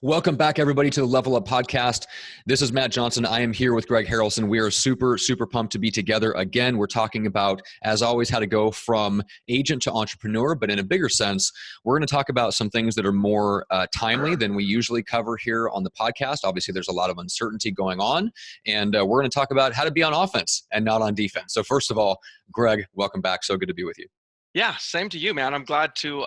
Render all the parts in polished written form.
Welcome back, everybody, to the Level Up Podcast. This is Matt Johnson. I am here with Greg Harrelson. We are super, super pumped to be together again. We're talking about, as always, how to go from agent to entrepreneur, but in a bigger sense, we're going to talk about some things that are more timely than we usually cover here on the podcast. Obviously, there's a lot of uncertainty going on, and we're going to talk about how to be on offense and not on defense. So first of all, Greg, welcome back. So good to be with you. Yeah, same to you, man. I'm glad to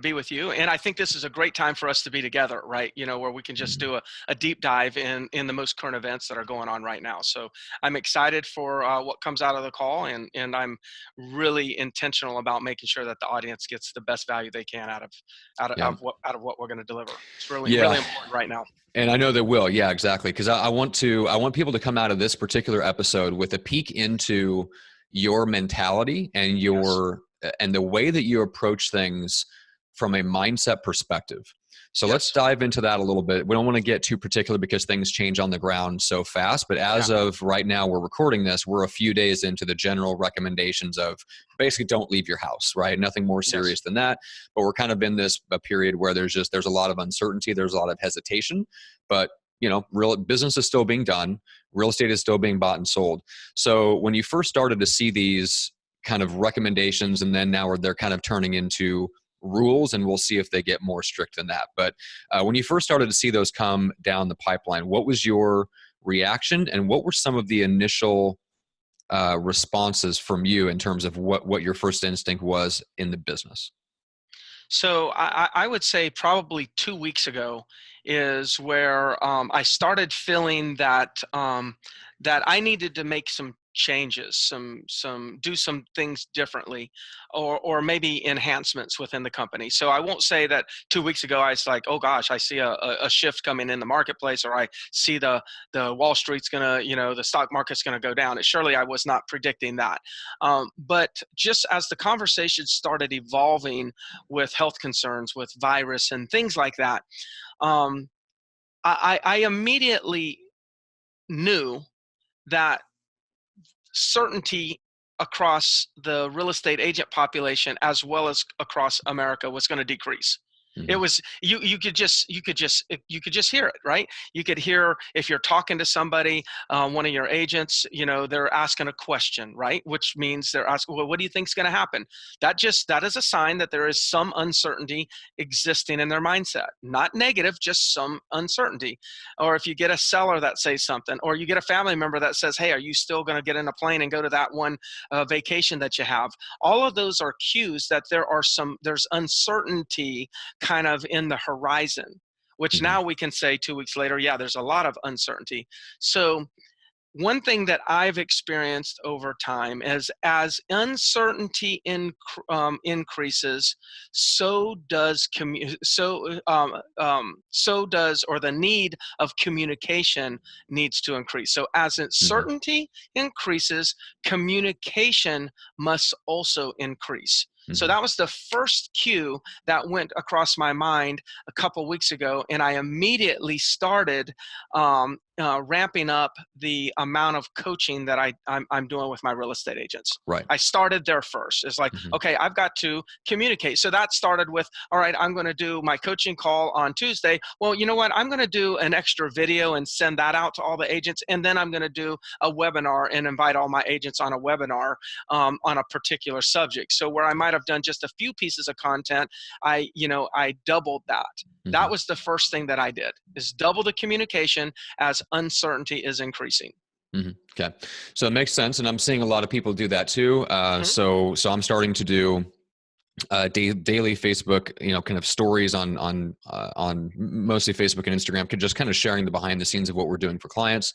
be with you, and I think this is a great time for us to be together, right? You know, where we can just do a deep dive in the most current events that are going on right now. So I'm excited for what comes out of the call, and I'm really intentional about making sure that the audience gets the best value they can out of what we're going to deliver. It's really important right now. And I know they will. Yeah, exactly. Because I want people to come out of this particular episode with a peek into your mentality and and the way that you approach things from a mindset perspective. So let's dive into that a little bit. We don't want to get too particular because things change on the ground so fast. But as of right now, we're recording this, we're a few days into the general recommendations of basically don't leave your house, right? Nothing more serious than that. But we're kind of in a period where there's a lot of uncertainty. There's a lot of hesitation. But real business is still being done. Real estate is still being bought and sold. So when you first started to see these kind of recommendations, and then now they're kind of turning into rules, and we'll see if they get more strict than that. But when you first started to see those come down the pipeline, what was your reaction, and what were some of the initial responses from you in terms of what your first instinct was in the business? So I would say probably 2 weeks ago is where I started feeling that that I needed to make some changes, do some things differently, or maybe enhancements within the company. So I won't say that 2 weeks ago I was like, oh gosh, I see a shift coming in the marketplace, or I see the Wall Street's gonna, the stock market's gonna go down. And surely I was not predicting that. But just as the conversation started evolving with health concerns, with virus and things like that, I immediately knew that certainty across the real estate agent population as well as across America was going to decrease. It was you could just hear it, right? You could hear if you're talking to somebody, one of your agents, they're asking a question, right? Which means they're asking, well, what do you think is going to happen? That is a sign that there is some uncertainty existing in their mindset. Not negative, just some uncertainty. Or if you get a seller that says something, or you get a family member that says, hey, are you still going to get in a plane and go to that one vacation that you have? All of those are cues that there's uncertainty kind of in the horizon, which now we can say 2 weeks later, there's a lot of uncertainty. So one thing that I've experienced over time is as uncertainty increases, so does the need of communication needs to increase. So as uncertainty increases, communication must also increase. So that was the first cue that went across my mind a couple weeks ago, and I immediately started ramping up the amount of coaching that I'm doing with my real estate agents. Right. I started there first. It's like, okay, I've got to communicate. So that started with, all right, I'm going to do my coaching call on Tuesday. Well, you know what? I'm going to do an extra video and send that out to all the agents, and then I'm going to do a webinar and invite all my agents on a webinar on a particular subject. So where I might have done just a few pieces of content, I doubled that. That was the first thing that I did, is double the communication as uncertainty is increasing. Okay. So it makes sense. And I'm seeing a lot of people do that too. So I'm starting to do daily Facebook, kind of stories on mostly Facebook and Instagram, just kind of sharing the behind the scenes of what we're doing for clients.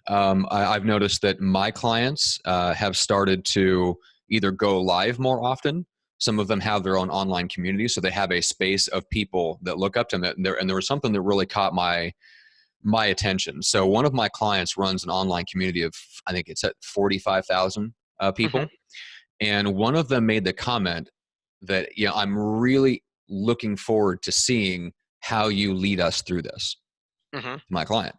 I've noticed that my clients have started to either go live more often. Some of them have their own online community, so they have a space of people that look up to them. And there was something that really caught my attention. So one of my clients runs an online community of, I think it's at 45,000 people. And one of them made the comment that, I'm really looking forward to seeing how you lead us through this. My client.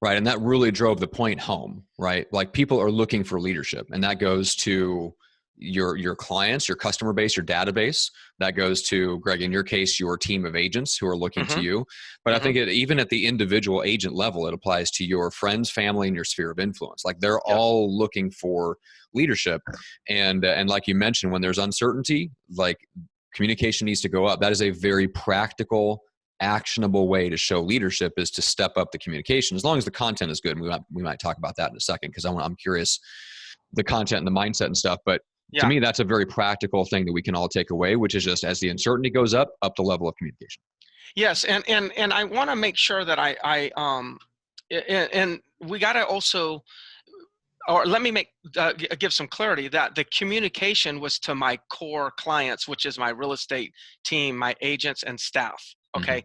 Right. And that really drove the point home, right? Like, people are looking for leadership, and that goes to your clients, your customer base, your database. That goes to, Greg, in your case, your team of agents who are looking to Mm-hmm. you. But I Mm-hmm. think even at the individual agent level, it applies to your friends, family, and your sphere of influence. Like they're Yes. all looking for leadership. And like you mentioned, when there's uncertainty, like communication needs to go up. That is a very practical, actionable way to show leadership, is to step up the communication, as long as the content is good. And we might talk about that in a second, because I'm curious, the content and the mindset and stuff. But to Yeah. me, that's a very practical thing that we can all take away, which is just, as the uncertainty goes up the level of communication. Yes. And I want to make sure that and we got to also, or let me give some clarity, that the communication was to my core clients, which is my real estate team, my agents and staff. Mm-hmm. Okay.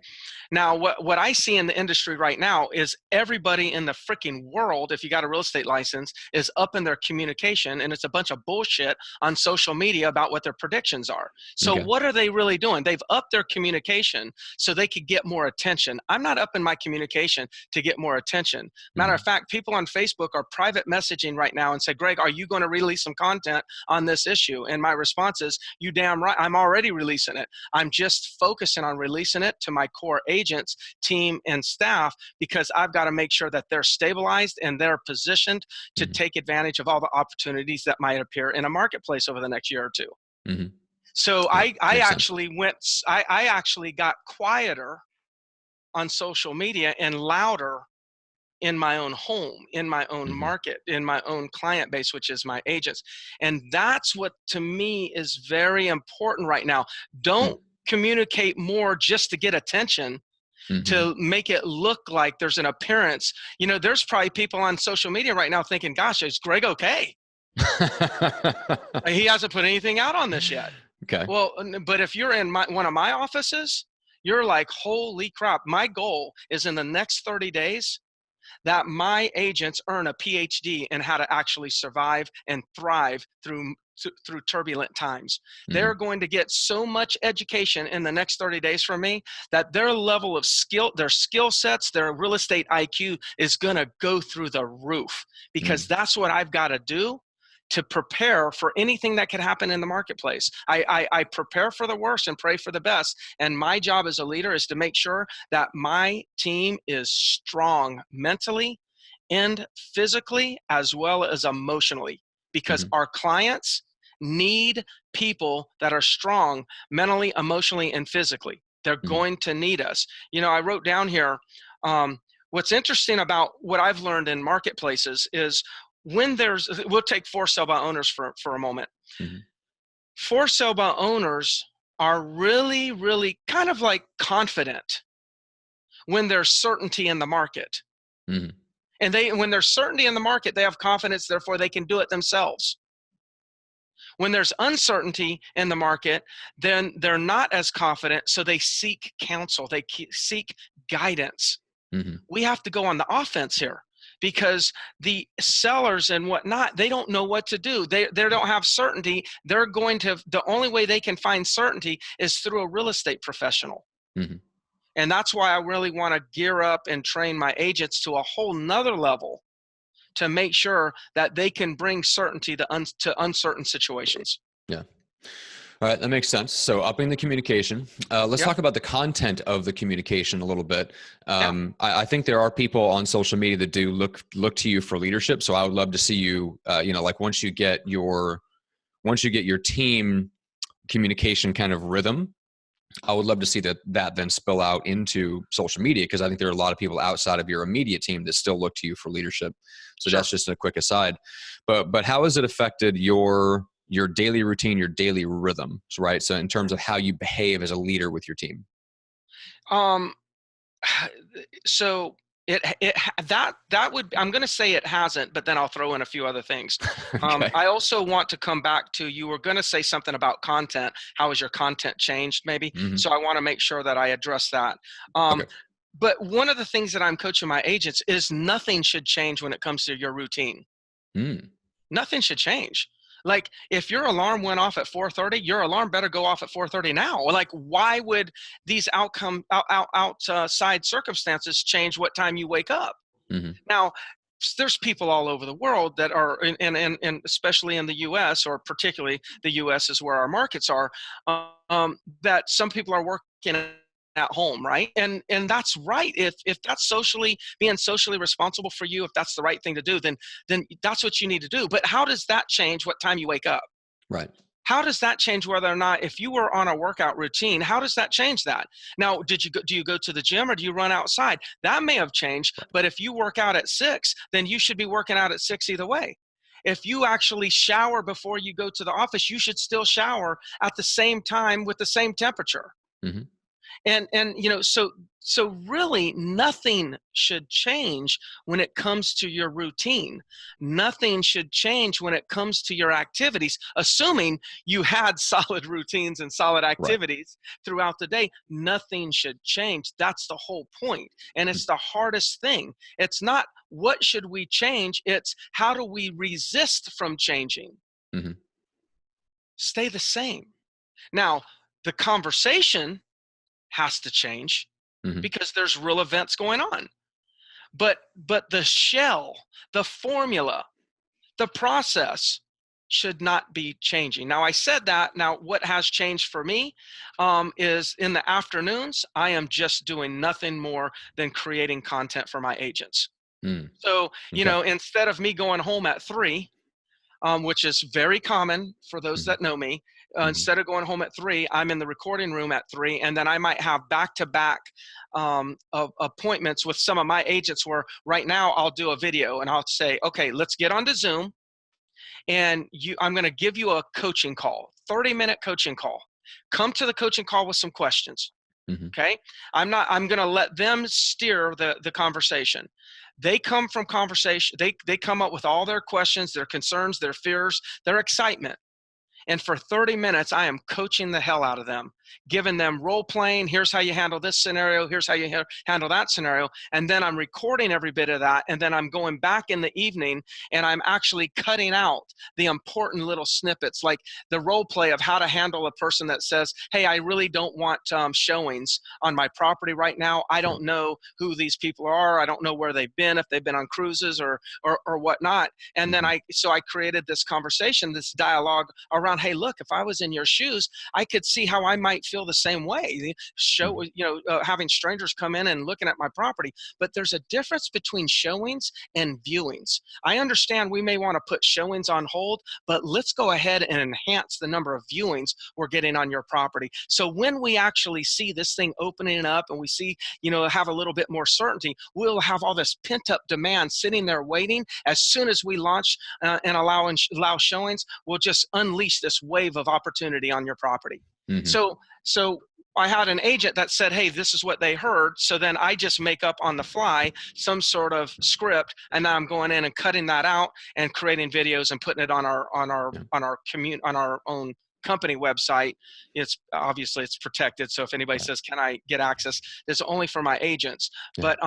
Now, what I see in the industry right now is everybody in the freaking world, if you got a real estate license, is up in their communication, and it's a bunch of bullshit on social media about what their predictions are. So Okay. what are they really doing? They've upped their communication so they could get more attention. I'm not up in my communication to get more attention. Matter of fact, people on Facebook are private messaging right now and say, Greg, are you going to release some content on this issue? And my response is, you damn right, I'm already releasing it. I'm just focusing on releasing it to my core agents, team, and staff, because I've got to make sure that they're stabilized and they're positioned to Mm-hmm. take advantage of all the opportunities that might appear in a marketplace over the next year or two. Mm-hmm. So Yeah, I makes sense. actually got quieter on social media and louder in my own home, in my own Mm-hmm. market, in my own client base, which is my agents. And that's what, to me, is very important right now. Don't communicate more just to get attention, Mm-hmm. to make it look like there's an appearance. There's probably people on social media right now thinking, gosh, is Greg okay? He hasn't put anything out on this yet. Okay. Well, but if you're in one of my offices, you're like, holy crap. My goal is in the next 30 days that my agents earn a PhD in how to actually survive and thrive through turbulent times. Mm-hmm. They're going to get so much education in the next 30 days from me that their level of skill, their skill sets, their real estate IQ is going to go through the roof, because that's what I've got to do to prepare for anything that could happen in the marketplace. I prepare for the worst and pray for the best. And my job as a leader is to make sure that my team is strong mentally and physically, as well as emotionally, because Mm-hmm. our clients need people that are strong mentally, emotionally, and physically. They're Mm-hmm. going to need us. I wrote down here, what's interesting about what I've learned in marketplaces is, we'll take for sale by owners for a moment. Mm-hmm. For sale by owners are really, really kind of like confident when there's certainty in the market. Mm-hmm. And when there's certainty in the market, they have confidence, therefore they can do it themselves. When there's uncertainty in the market, then they're not as confident, so they seek counsel, they seek guidance. Mm-hmm. We have to go on the offense here, because the sellers and whatnot, they don't know what to do. They don't have certainty. The only way they can find certainty is through a real estate professional. Mm-hmm. And that's why I really want to gear up and train my agents to a whole nother level to make sure that they can bring certainty to uncertain situations. Yeah. All right, that makes sense. So upping the communication. Let's Yep. talk about the content of the communication a little bit. Yeah. I think there are people on social media that do look to you for leadership. So I would love to see you, like once you get your team communication kind of rhythm, I would love to see that then spill out into social media, because I think there are a lot of people outside of your immediate team that still look to you for leadership. So Sure. that's just a quick aside. But how has it affected your daily routine, your daily rhythms, right? So in terms of how you behave as a leader with your team. Um, so that would, I'm going to say it hasn't, but then I'll throw in a few other things. Okay. I also want to come back to, you were going to say something about content. How has your content changed, maybe? Mm-hmm. So I want to make sure that I address that. Okay. But one of the things that I'm coaching my agents is, nothing should change when it comes to your routine. Nothing should change. Like, if your alarm went off at 4:30, your alarm better go off at 4:30 now. Like, why would these outside circumstances change what time you wake up? Mm-hmm. Now, there's people all over the world that are, and especially in the U.S., or particularly the U.S. is where our markets are, that some people are working at home, right? And that's right. If that's being socially responsible for you, if that's the right thing to do, then that's what you need to do. But how does that change what time you wake up? Right. How does that change whether or not, if you were on a workout routine, how does that change that? Now, do you go to the gym or do you run outside? That may have changed, but if you work out at 6, then you should be working out at 6 either way. If you actually shower before you go to the office, you should still shower at the same time with the same temperature. Mm-hmm. And so really nothing should change when it comes to your routine. Nothing should change when it comes to your activities, assuming you had solid routines and solid activities throughout the day. Nothing should change. That's the whole point. And it's the hardest thing. It's not what should we change, it's how do we resist from changing? Mm-hmm. Stay the same. Now, the conversation has to change because there's real events going on. But the shell, the formula, the process should not be changing. Now, I said that. Now, what has changed for me is in the afternoons, I am just doing nothing more than creating content for my agents. So, instead of me going home at 3, which is very common for those that know me, instead of going home at 3, I'm in the recording room at 3, and then I might have back-to-back appointments with some of my agents where right now I'll do a video and I'll say, okay, let's get onto Zoom, and I'm going to give you a coaching call, 30-minute coaching call. Come to the coaching call with some questions. Okay, I'm going to let them steer the conversation. They come from conversation. They come up with all their questions, their concerns, their fears, their excitement. And for 30 minutes, I am coaching the hell out of them, giving them role playing. Here's how you handle this scenario. Here's how you handle that scenario. And then I'm recording every bit of that. And then I'm going back in the evening and I'm actually cutting out the important little snippets, like the role play of how to handle a person that says, hey, I really don't want showings on my property right now. I don't know who these people are. I don't know where they've been, if they've been on cruises or whatnot. And then I created this conversation, this dialogue around, hey, look, if I was in your shoes, I could see how I might feel the same way. Having strangers come in and looking at my property. But there's a difference between showings and viewings. I understand we may want to put showings on hold, but let's go ahead and enhance the number of viewings we're getting on your property. So when we actually see this thing opening up and we see, have a little bit more certainty, we'll have all this pent up demand sitting there waiting. As soon as we launch and allow showings, we'll just unleash this wave of opportunity on your property. So I had an agent that said, hey, this is what they heard. So then I just make up on the fly some sort of script, and now I'm going in and cutting that out and creating videos and putting it on our own company website. It's obviously it's protected. So if anybody says, can I get access? It's only for my agents. But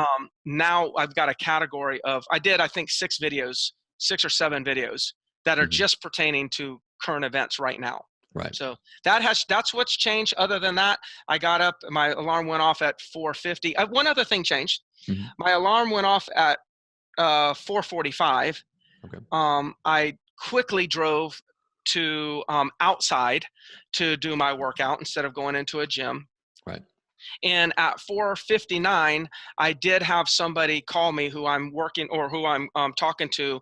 now I've got a category of, I think 6 or 7 videos that are just pertaining to current events right now. Right. So that's what's changed. Other than that, I got up, my alarm went off at 4:50. One other thing changed. My alarm went off at 4:45. Okay. I quickly drove to outside to do my workout instead of going into a gym. Right. And at 4:59, I did have somebody call me who I'm working or who I'm talking to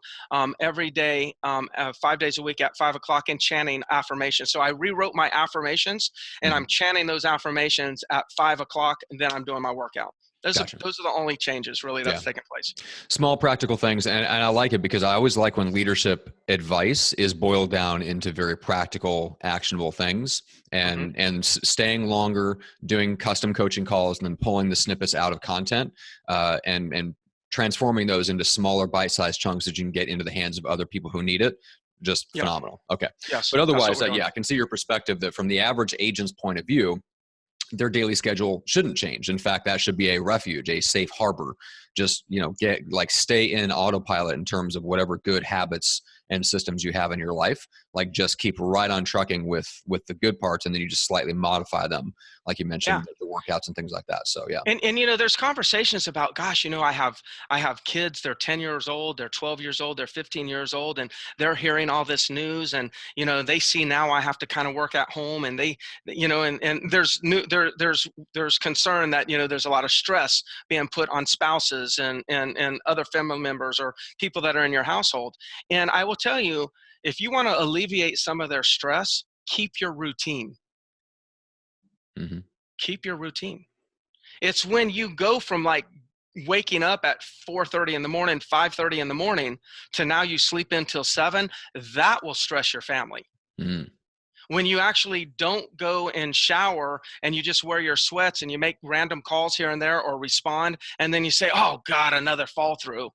every day, 5 days a week at 5 o'clock, and chanting affirmations. So I rewrote my affirmations, and I'm chanting those affirmations at 5 o'clock, and then I'm doing my workout. Those are the only changes really that's taking place. Small practical things. And I like it because I always like when leadership advice is boiled down into very practical, actionable things, and staying longer, doing custom coaching calls, and then pulling the snippets out of content and transforming those into smaller bite-sized chunks that you can get into the hands of other people who need it. Just phenomenal. Okay. Yes. But otherwise, I can see your perspective that from the average agent's point of view, their daily schedule shouldn't change. In fact, that should be a refuge, a safe harbor. Just, stay in autopilot in terms of whatever good habits and systems you have in your life. Like just keep right on trucking with the good parts, and then you just slightly modify them, like you Yeah. mentioned, the workouts and things like that. So yeah. And there's conversations about, gosh, I have kids, they're 10 years old, they're 12 years old, they're 15 years old, and they're hearing all this news, and they see now I have to kind of work at home, and and there's concern that there's a lot of stress being put on spouses and other family members or people that are in your household. And I will tell you, if you want to alleviate some of their stress, keep your routine. Mm-hmm. Keep your routine. It's when you go from like waking up at 4:30 in the morning, 5:30 in the morning, to now you sleep until 7, that will stress your family. Mm-hmm. When you actually don't go and shower and you just wear your sweats and you make random calls here and there or respond, and then you say, oh God, another fall through,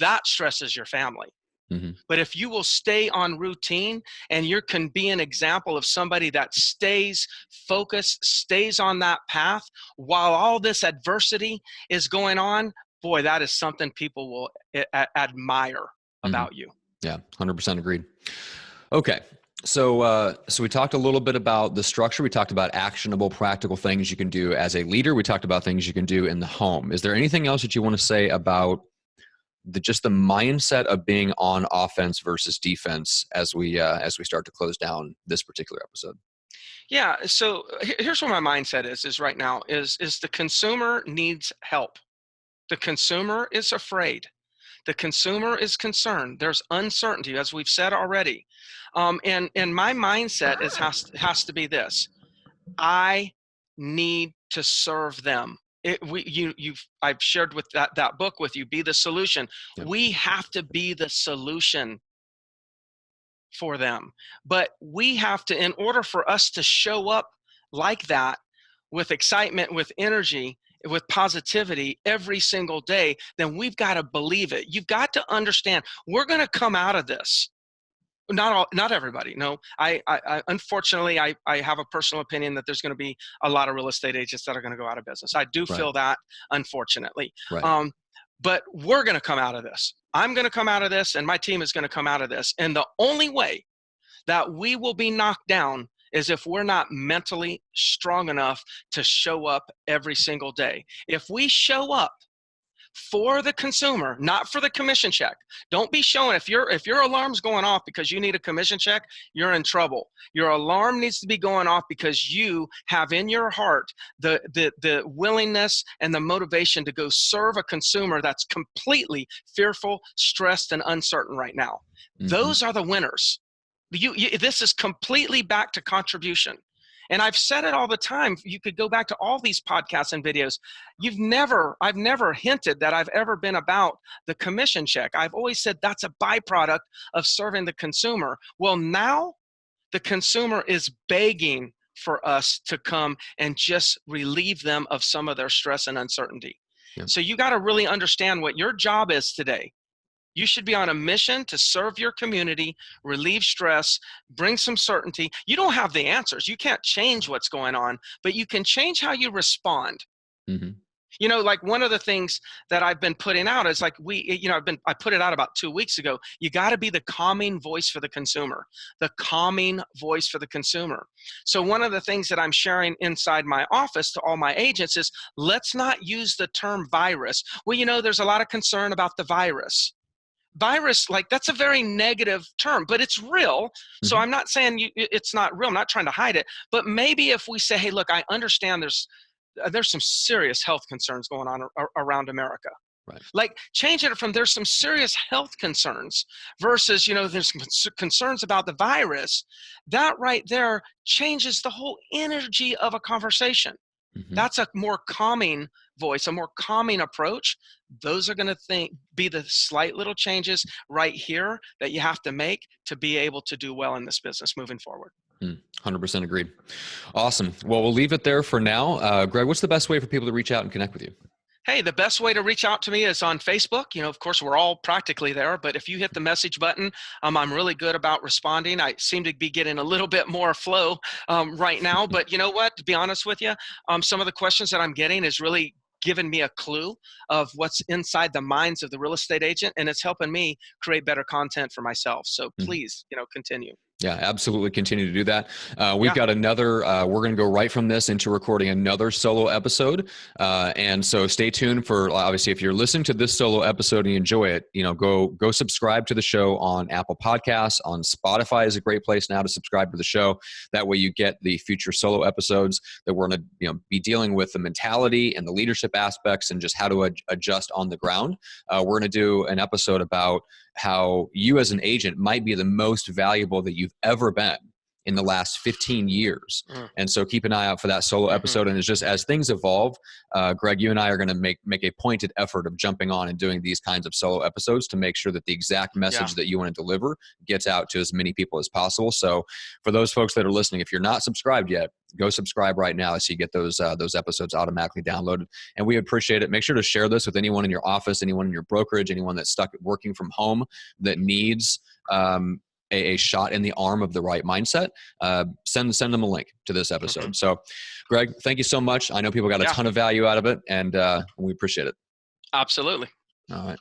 that stresses your family. Mm-hmm. But if you will stay on routine and you can be an example of somebody that stays focused, stays on that path while all this adversity is going on, boy, that is something people will admire about you. Yeah, 100% agreed. Okay. So we talked a little bit about the structure. We talked about actionable, practical things you can do as a leader. We talked about things you can do in the home. Is there anything else that you want to say about just the mindset of being on offense versus defense as we start to close down this particular episode? Yeah. So here's where my mindset is right now is the consumer needs help. The consumer is afraid. The consumer is concerned. There's uncertainty, as we've said already. And my mindset has to be this: I need to serve them. I've shared with that book with you. Be the solution. Yep. We have to be the solution for them. But we have to, in order for us to show up like that, with excitement, with energy, with positivity every single day, then we've got to believe it. You've got to understand we're going to come out of this. Not everybody. No, I unfortunately, I have a personal opinion that there's going to be a lot of real estate agents that are going to go out of business. I do feel that, unfortunately. Right. But we're going to come out of this. I'm going to come out of this, and my team is going to come out of this. And the only way that we will be knocked down is if we're not mentally strong enough to show up every single day. If we show up for the consumer, not for the commission check. Don't be showing, if your alarm's going off because you need a commission check, you're in trouble. Your alarm needs to be going off because you have in your heart the willingness and the motivation to go serve a consumer that's completely fearful, stressed, and uncertain right now. Mm-hmm. Those are the winners. This is completely back to contribution. And I've said it all the time. You could go back to all these podcasts and videos. I've never hinted that I've ever been about the commission check. I've always said that's a byproduct of serving the consumer. Well, now the consumer is begging for us to come and just relieve them of some of their stress and uncertainty. Yep. So you got to really understand what your job is today. You should be on a mission to serve your community, relieve stress, bring some certainty. You don't have the answers. You can't change what's going on, but you can change how you respond. Mm-hmm. Like one of the things that I've been putting out is like I put it out about 2 weeks ago. You got to be the calming voice for the consumer, the calming voice for the consumer. So one of the things that I'm sharing inside my office to all my agents is let's not use the term virus. Well, there's a lot of concern about the virus. Virus, like that's a very negative term, but it's real. Mm-hmm. So I'm not saying it's not real. I'm not trying to hide it. But maybe if we say, hey, look, I understand there's some serious health concerns going on around America. Right. Like change it from there's some serious health concerns versus, there's concerns about the virus. That right there changes the whole energy of a conversation. Mm-hmm. That's a more calming voice, a more calming approach. Those are going to be the slight little changes right here that you have to make to be able to do well in this business moving forward. 100% agreed. Awesome. Well, we'll leave it there for now. Greg, what's the best way for people to reach out and connect with you? Hey, the best way to reach out to me is on Facebook. Of course, we're all practically there, but if you hit the message button, I'm really good about responding. I seem to be getting a little bit more flow right now, but you know what? To be honest with you, some of the questions that I'm getting is really given me a clue of what's inside the minds of the real estate agent, and it's helping me create better content for myself. So please, continue. Yeah, absolutely. Continue to do that. We've Yeah. got another, we're going to go right from this into recording another solo episode. And so stay tuned for, obviously, if you're listening to this solo episode and you enjoy it, go subscribe to the show on Apple Podcasts. On Spotify is a great place now to subscribe to the show. That way you get the future solo episodes that we're going to be dealing with the mentality and the leadership aspects and just how to adjust on the ground. We're going to do an episode about how you as an agent might be the most valuable that you've ever been in the last 15 years. And so keep an eye out for that solo episode. And it's just as things evolve, Greg, you and I are going to make a pointed effort of jumping on and doing these kinds of solo episodes to make sure that the exact message that you want to deliver gets out to as many people as possible. So for those folks that are listening, if you're not subscribed yet, go subscribe right now so you get those episodes automatically downloaded. And we appreciate it. Make sure to share this with anyone in your office, anyone in your brokerage, anyone that's stuck working from home that needs a shot in the arm of the right mindset. Send them a link to this episode. So, Greg, thank you so much. I know people got a ton of value out of it, and we appreciate it. Absolutely. All right.